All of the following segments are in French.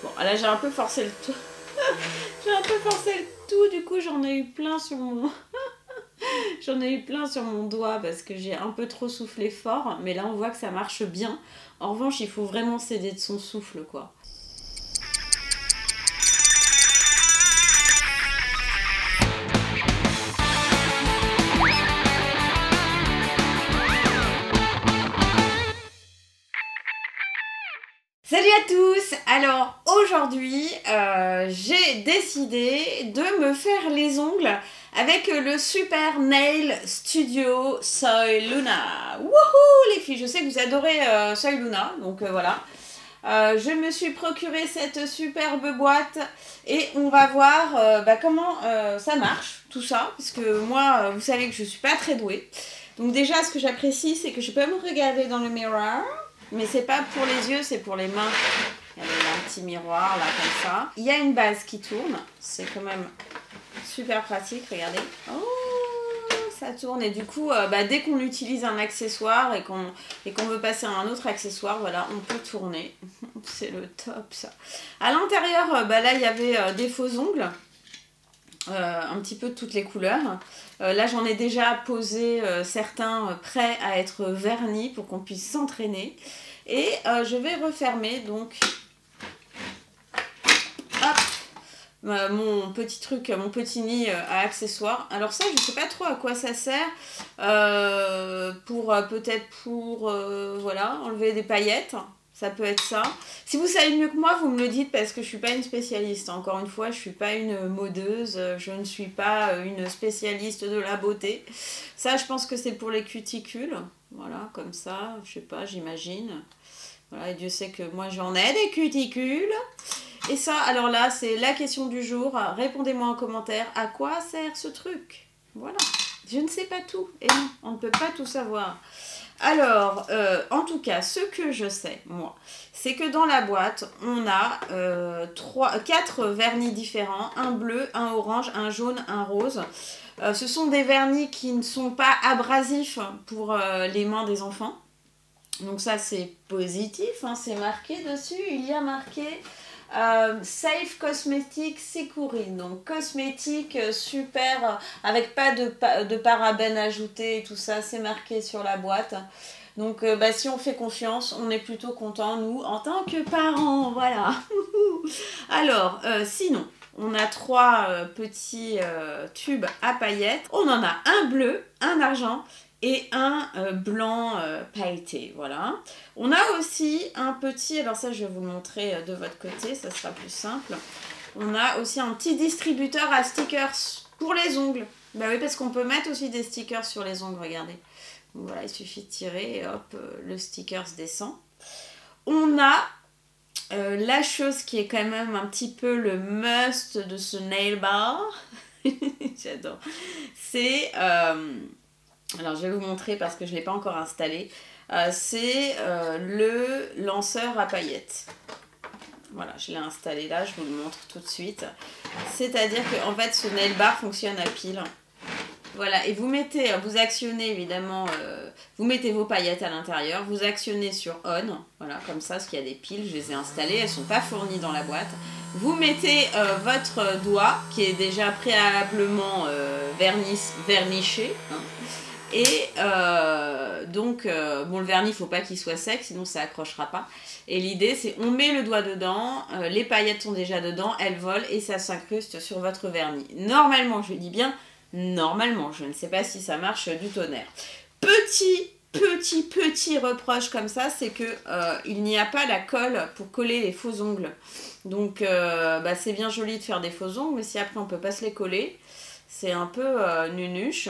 Bon, là j'ai un peu forcé le tout. J'ai un peu forcé le tout, du coup j'en ai eu plein sur mon... J'en ai eu plein sur mon doigt parce que j'ai un peu trop soufflé fort, mais là on voit que ça marche bien. En revanche, il faut vraiment s'aider de son souffle, quoi. Salut à tous! Alors aujourd'hui, j'ai décidé de me faire les ongles avec le Super Nail Studio Soy Luna. Wouhou les filles, je sais que vous adorez Soy Luna, donc voilà. Je me suis procuré cette superbe boîte et on va voir comment ça marche, tout ça, parce que moi, vous savez que je suis pas très douée. Donc déjà, ce que j'apprécie, c'est que je peux me regarder dans le miroir. Mais c'est pas pour les yeux, c'est pour les mains. Il y a un petit miroir là comme ça. Il y a une base qui tourne. C'est quand même super pratique, regardez. Oh, ça tourne. Et du coup, dès qu'on utilise un accessoire et qu'on veut passer à un autre accessoire, voilà, on peut tourner. C'est le top ça. À l'intérieur, là il y avait des faux ongles. Un petit peu de toutes les couleurs. Là j'en ai déjà posé certains prêts à être vernis pour qu'on puisse s'entraîner. Et je vais refermer donc hop, mon petit truc, mon petit nid à accessoires. Alors ça je sais pas trop à quoi ça sert. Peut-être pour voilà, enlever des paillettes. Ça peut être ça. Si vous savez mieux que moi, vous me le dites parce que je suis pas une spécialiste. Encore une fois, je suis pas une modeuse, je ne suis pas une spécialiste de la beauté. Ça, je pense que c'est pour les cuticules. Voilà, comme ça, je sais pas, j'imagine. Voilà, et Dieu sait que moi j'en ai des cuticules. Et ça, alors là, c'est la question du jour. Répondez-moi en commentaire, à quoi sert ce truc? Voilà. Je ne sais pas tout. Et non, on ne peut pas tout savoir. Alors, en tout cas, ce que je sais, moi, c'est que dans la boîte, on a 4 vernis différents. Un bleu, un orange, un jaune, un rose. Ce sont des vernis qui ne sont pas abrasifs pour les mains des enfants. Donc ça, c'est positif, hein, c'est marqué dessus. Il y a marqué... Safe Cosmetic Security, donc cosmétique super avec pas de parabènes ajoutés et tout ça, c'est marqué sur la boîte. Donc si on fait confiance, on est plutôt content nous en tant que parents, voilà. Alors sinon on a 3 petits tubes à paillettes. On en a un bleu, un argent et un blanc pailleté, voilà. On a aussi un petit, alors ça je vais vous le montrer de votre côté, ça sera plus simple. On a aussi un petit distributeur à stickers pour les ongles. Bah oui, parce qu'on peut mettre aussi des stickers sur les ongles, regardez. Donc voilà, il suffit de tirer et hop, le sticker descend. On a la chose qui est quand même un petit peu le must de ce nail bar. J'adore. C'est... alors je vais vous montrer parce que je ne l'ai pas encore installé. C'est le lanceur à paillettes. Voilà, je l'ai installé là, je vous le montre tout de suite. C'est-à-dire que en fait ce nail bar fonctionne à pile. Voilà, et vous actionnez évidemment, vous mettez vos paillettes à l'intérieur, vous actionnez sur on, voilà, comme ça, parce qu'il y a des piles, je les ai installées, elles ne sont pas fournies dans la boîte. Vous mettez votre doigt, qui est déjà préalablement verniché, hein. Et bon, le vernis, il ne faut pas qu'il soit sec, sinon ça accrochera pas. Et l'idée, c'est on met le doigt dedans, les paillettes sont déjà dedans, elles volent et ça s'incruste sur votre vernis. Normalement, je dis bien, normalement, je ne sais pas si ça marche du tonnerre. Petit reproche comme ça, c'est que il n'y a pas la colle pour coller les faux ongles. Donc, c'est bien joli de faire des faux ongles, mais si après on ne peut pas se les coller, c'est un peu nunuche.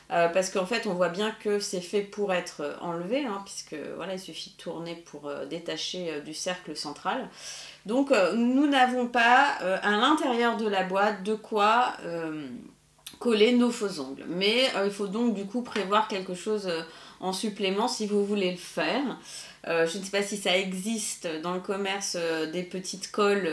Parce qu'en fait on voit bien que c'est fait pour être enlevé, hein, puisque voilà, il suffit de tourner pour détacher du cercle central. Donc nous n'avons pas à l'intérieur de la boîte de quoi coller nos faux ongles. Mais il faut donc du coup prévoir quelque chose en supplément si vous voulez le faire. Je ne sais pas si ça existe dans le commerce, des petites colles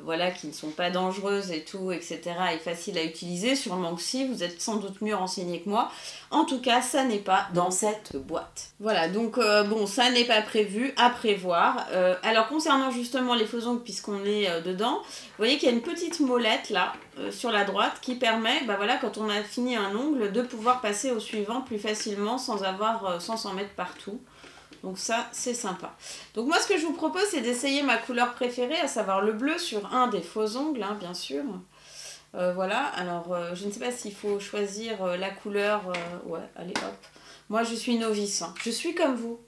voilà, qui ne sont pas dangereuses et tout, etc. et faciles à utiliser. Sûrement que si, vous êtes sans doute mieux renseigné que moi. En tout cas, ça n'est pas dans cette boîte. Voilà, donc bon, ça n'est pas prévu, à prévoir. Alors concernant justement les faux ongles, puisqu'on est dedans, vous voyez qu'il y a une petite molette là, sur la droite, qui permet, bah voilà, quand on a fini un ongle, de pouvoir passer au suivant plus facilement sans s'en mettre partout. Donc ça, c'est sympa. Donc moi, ce que je vous propose, c'est d'essayer ma couleur préférée, à savoir le bleu sur un des faux ongles, hein, bien sûr. Voilà, alors je ne sais pas s'il faut choisir la couleur. Ouais, allez hop. Moi, je suis novice. Hein. Je suis comme vous.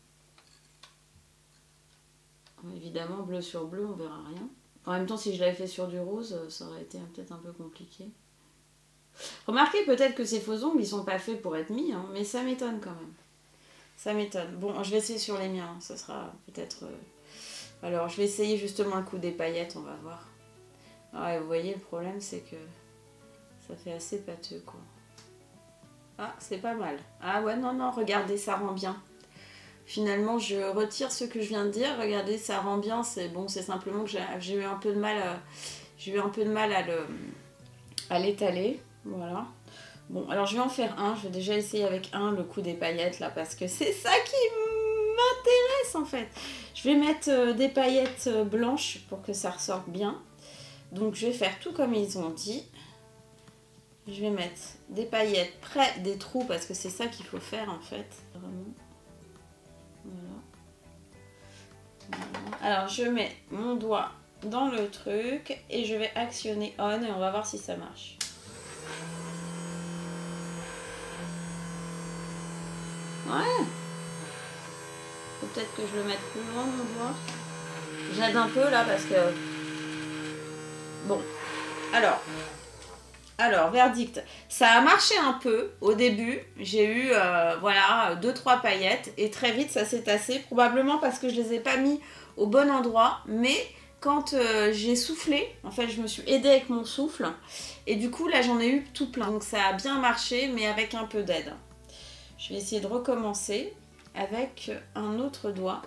Évidemment, bleu sur bleu, on verra rien. En même temps, si je l'avais fait sur du rose, ça aurait été peut-être un peu compliqué. Remarquez peut-être que ces faux ongles, ils sont pas faits pour être mis, hein, mais ça m'étonne quand même. Ça m'étonne. Bon, je vais essayer sur les miens. Ça sera peut-être... Alors, je vais essayer justement le coup des paillettes. On va voir. Ouais, vous voyez, le problème, c'est que ça fait assez pâteux, quoi. Ah, c'est pas mal. Ah ouais, non, non, regardez, ça rend bien. Finalement, je retire ce que je viens de dire. Regardez, ça rend bien. C'est bon, c'est simplement que j'ai eu un peu de mal... j'ai eu un peu de mal à l'étaler. Voilà. Bon, alors je vais en faire un. Je vais déjà essayer avec un, le coup des paillettes, là, parce que c'est ça qui m'intéresse, en fait. Je vais mettre des paillettes blanches pour que ça ressorte bien. Donc, je vais faire tout comme ils ont dit. Je vais mettre des paillettes près des trous, parce que c'est ça qu'il faut faire, en fait. Vraiment. Voilà. Alors, je mets mon doigt dans le truc et je vais actionner on et on va voir si ça marche. Ouais. Faut peut-être que je le mette plus loin, mon doigt. J'aide un peu là parce que... Bon. Alors, verdict. Ça a marché un peu au début. J'ai eu, voilà, 2-3 paillettes. Et très vite, ça s'est tassé. Probablement parce que je les ai pas mis au bon endroit. Mais quand j'ai soufflé, en fait, je me suis aidée avec mon souffle. Et du coup, là, j'en ai eu tout plein. Donc, ça a bien marché, mais avec un peu d'aide. Je vais essayer de recommencer avec un autre doigt.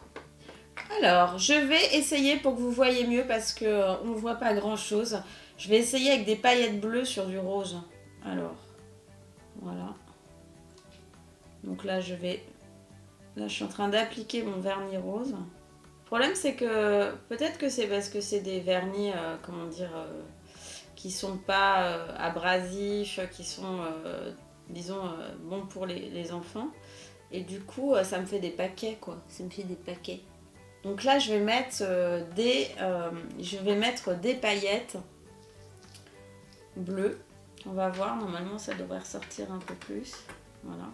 Alors, je vais essayer pour que vous voyez mieux parce qu'on ne voit pas grand-chose. Je vais essayer avec des paillettes bleues sur du rose. Alors, voilà. Donc là, je suis en train d'appliquer mon vernis rose. Le problème, c'est que peut-être que c'est parce que c'est des vernis, comment dire, qui sont pas abrasifs, qui sont... disons, bon pour les enfants. Et du coup, ça me fait des paquets, quoi. Ça me fait des paquets. Donc là, je vais mettre des paillettes bleues. On va voir, normalement, ça devrait ressortir un peu plus. Voilà.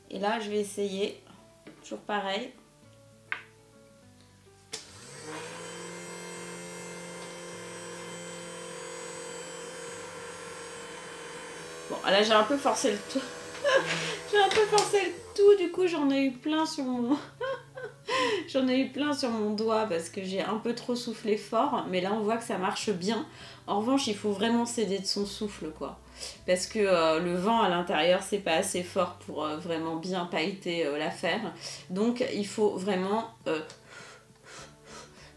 Et là, je vais essayer, toujours pareil. Bon, là, j'ai un peu forcé le tout. J'ai un peu forcé le tout, du coup, j'en ai eu plein sur mon... J'en ai eu plein sur mon doigt parce que j'ai un peu trop soufflé fort. Mais là, on voit que ça marche bien. En revanche, il faut vraiment s'aider de son souffle, quoi. Parce que le vent à l'intérieur, c'est pas assez fort pour vraiment bien pailleter l'affaire. Donc, il faut vraiment...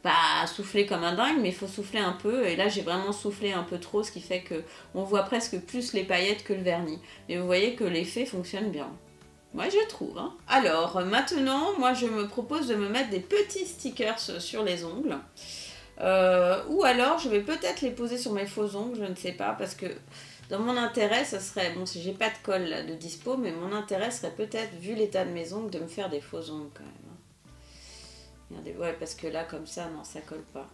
pas souffler comme un dingue, mais il faut souffler un peu. Et là, j'ai vraiment soufflé un peu trop, ce qui fait que on voit presque plus les paillettes que le vernis. Mais vous voyez que l'effet fonctionne bien. Moi, je trouve. Hein. Alors, maintenant, moi, je me propose de me mettre des petits stickers sur les ongles. Ou alors, je vais peut-être les poser sur mes faux ongles, je ne sais pas, parce que dans mon intérêt, ça serait... Bon, si j'ai pas de colle là, de dispo, mais mon intérêt serait peut-être, vu l'état de mes ongles, de me faire des faux ongles quand même. Regardez, ouais, parce que là, comme ça, non, ça colle pas.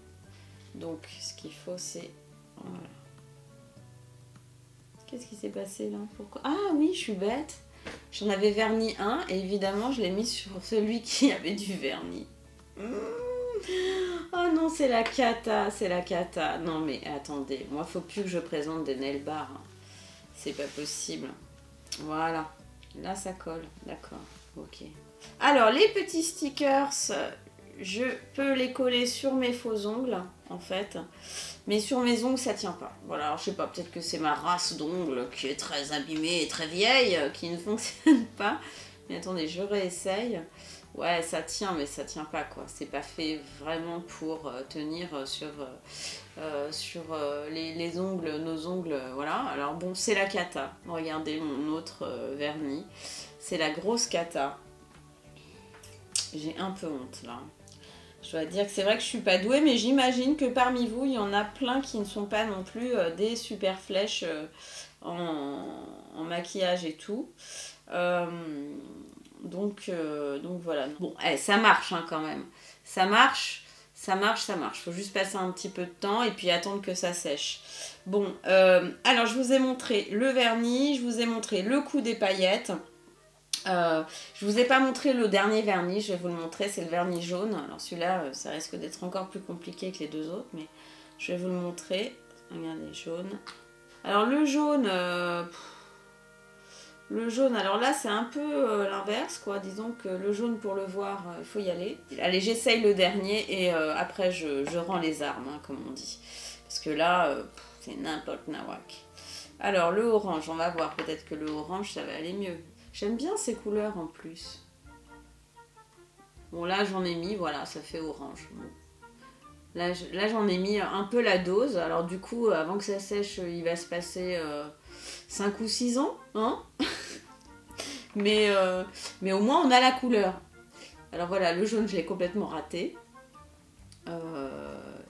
Donc, ce qu'il faut, c'est... Voilà. Qu'est-ce qui s'est passé là? Pourquoi? Ah oui, je suis bête. J'en avais verni un, et évidemment, je l'ai mis sur celui qui avait du vernis. Oh non, c'est la cata, c'est la cata. Non, mais attendez, moi, faut plus que je présente des nail bars. Hein. C'est pas possible. Voilà. Là, ça colle. D'accord. Ok. Alors, les petits stickers... Je peux les coller sur mes faux ongles, en fait. Mais sur mes ongles, ça tient pas. Voilà, alors je sais pas, peut-être que c'est ma race d'ongles qui est très abîmée et très vieille, qui ne fonctionne pas. Mais attendez, je réessaye. Ouais, ça tient, mais ça tient pas, quoi. C'est pas fait vraiment pour tenir sur les ongles, nos ongles, voilà. Alors bon, c'est la cata. Regardez mon autre vernis. C'est la grosse cata. J'ai un peu honte, là. Je dois dire que c'est vrai que je suis pas douée, mais j'imagine que parmi vous, il y en a plein qui ne sont pas non plus des super flèches en maquillage et tout. Donc voilà. Bon, ça marche hein, quand même. Ça marche. Faut juste passer un petit peu de temps et puis attendre que ça sèche. Bon, alors je vous ai montré le vernis, je vous ai montré le coup des paillettes. Je vous ai pas montré le dernier vernis, je vais vous le montrer, c'est le vernis jaune. Alors celui-là, ça risque d'être encore plus compliqué que les deux autres, mais je vais vous le montrer. Regardez, jaune. Alors le jaune, alors là c'est un peu l'inverse, quoi. Disons que le jaune, pour le voir, il faut y aller. Allez, j'essaye le dernier et après je rends les armes, hein, comme on dit. Parce que là, c'est n'importe nawak. Alors le orange, on va voir, peut-être que le orange ça va aller mieux. J'aime bien ces couleurs en plus. Bon, là j'en ai mis, voilà, ça fait orange. Bon. Là j'en ai mis un peu la dose. Alors du coup, avant que ça sèche, il va se passer 5 ou 6 ans. Hein. mais au moins on a la couleur. Alors voilà, le jaune je l'ai complètement raté.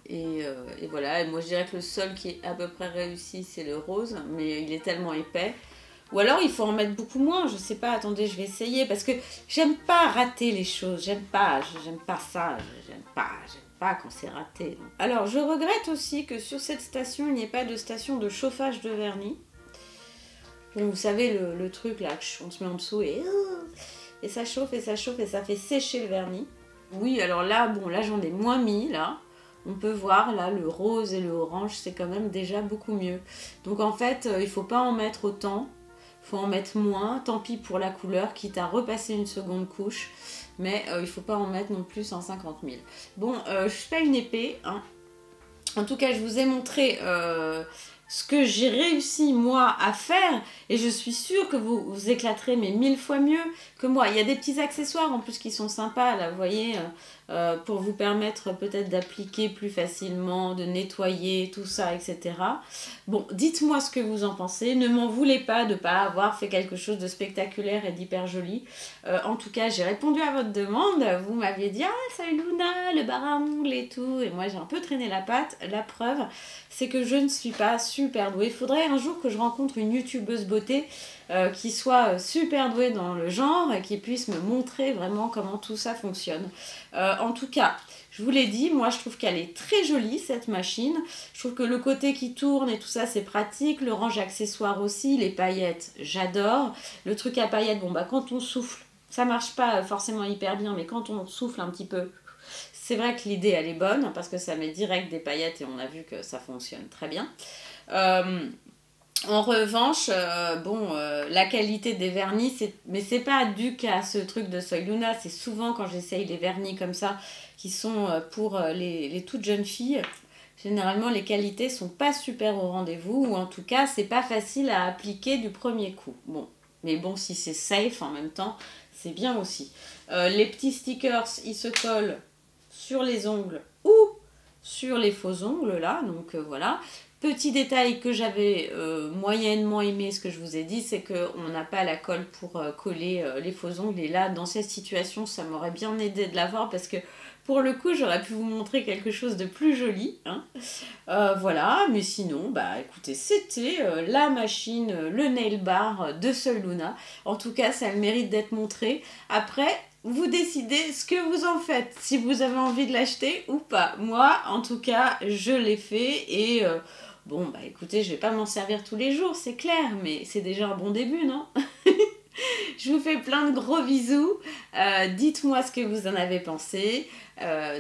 Et voilà, et moi je dirais que le seul qui est à peu près réussi c'est le rose. Mais il est tellement épais. Ou alors il faut en mettre beaucoup moins, je sais pas, attendez, je vais essayer, parce que j'aime pas rater les choses, j'aime pas ça, j'aime pas quand c'est raté. Alors je regrette aussi que sur cette station, il n'y ait pas de station de chauffage de vernis. Donc, vous savez, le truc là, on se met en dessous et ça chauffe et ça chauffe et ça fait sécher le vernis. Oui, alors là, bon, là j'en ai moins mis, là. On peut voir, là, le rose et le orange, c'est quand même déjà beaucoup mieux. Donc en fait, il faut pas en mettre autant. Faut en mettre moins, tant pis pour la couleur, quitte à repasser une seconde couche, mais il faut pas en mettre non plus 150 000. Bon, je suis pas une épée, hein. En tout cas, je vous ai montré ce que j'ai réussi moi à faire, et je suis sûre que vous vous éclaterez mais 1000 fois mieux que moi. Il y a des petits accessoires en plus qui sont sympas, là, vous voyez, pour vous permettre peut-être d'appliquer plus facilement, de nettoyer, tout ça, etc. Bon, dites-moi ce que vous en pensez. Ne m'en voulez pas de ne pas avoir fait quelque chose de spectaculaire et d'hyper joli. En tout cas, j'ai répondu à votre demande. Vous m'aviez dit « Ah, salut Luna, le bar à ongles et tout ». Et moi, j'ai un peu traîné la patte. La preuve, c'est que je ne suis pas super douée. Il faudrait un jour que je rencontre une youtubeuse beauté qui soit super douée dans le genre et qui puisse me montrer vraiment comment tout ça fonctionne. En tout cas, je vous l'ai dit, moi je trouve qu'elle est très jolie cette machine. Je trouve que le côté qui tourne et tout ça c'est pratique. Le range accessoires aussi, les paillettes, j'adore. Le truc à paillettes, bon bah quand on souffle, ça marche pas forcément hyper bien, mais quand on souffle un petit peu, c'est vrai que l'idée elle est bonne parce que ça met direct des paillettes et on a vu que ça fonctionne très bien. En revanche, la qualité des vernis, mais c'est pas dû qu'à ce truc de Soy Luna, c'est souvent quand j'essaye les vernis comme ça, qui sont pour les toutes jeunes filles, généralement les qualités sont pas super au rendez-vous, ou en tout cas c'est pas facile à appliquer du premier coup. Bon, mais bon, si c'est safe en même temps, c'est bien aussi. Les petits stickers, ils se collent sur les ongles ou sur les faux ongles là, donc voilà. Petit détail que j'avais moyennement aimé, ce que je vous ai dit, c'est qu'on n'a pas la colle pour coller les faux ongles. Et là, dans cette situation, ça m'aurait bien aidé de l'avoir parce que pour le coup, j'aurais pu vous montrer quelque chose de plus joli. Hein. Voilà, mais sinon, bah écoutez, c'était la machine, le nail bar de Soy Luna. En tout cas, ça a le mérite d'être montré. Après, vous décidez ce que vous en faites, si vous avez envie de l'acheter ou pas. Moi, en tout cas, je l'ai fait et bon, bah écoutez, je vais pas m'en servir tous les jours, c'est clair, mais c'est déjà un bon début, non? Je vous fais plein de gros bisous. Dites-moi ce que vous en avez pensé.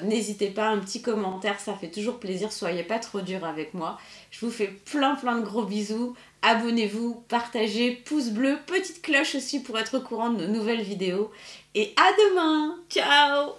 N'hésitez pas, un petit commentaire, ça fait toujours plaisir. Soyez pas trop dur avec moi. Je vous fais plein de gros bisous. Abonnez-vous, partagez, pouce bleu, petite cloche aussi pour être au courant de nos nouvelles vidéos. Et à demain. Ciao.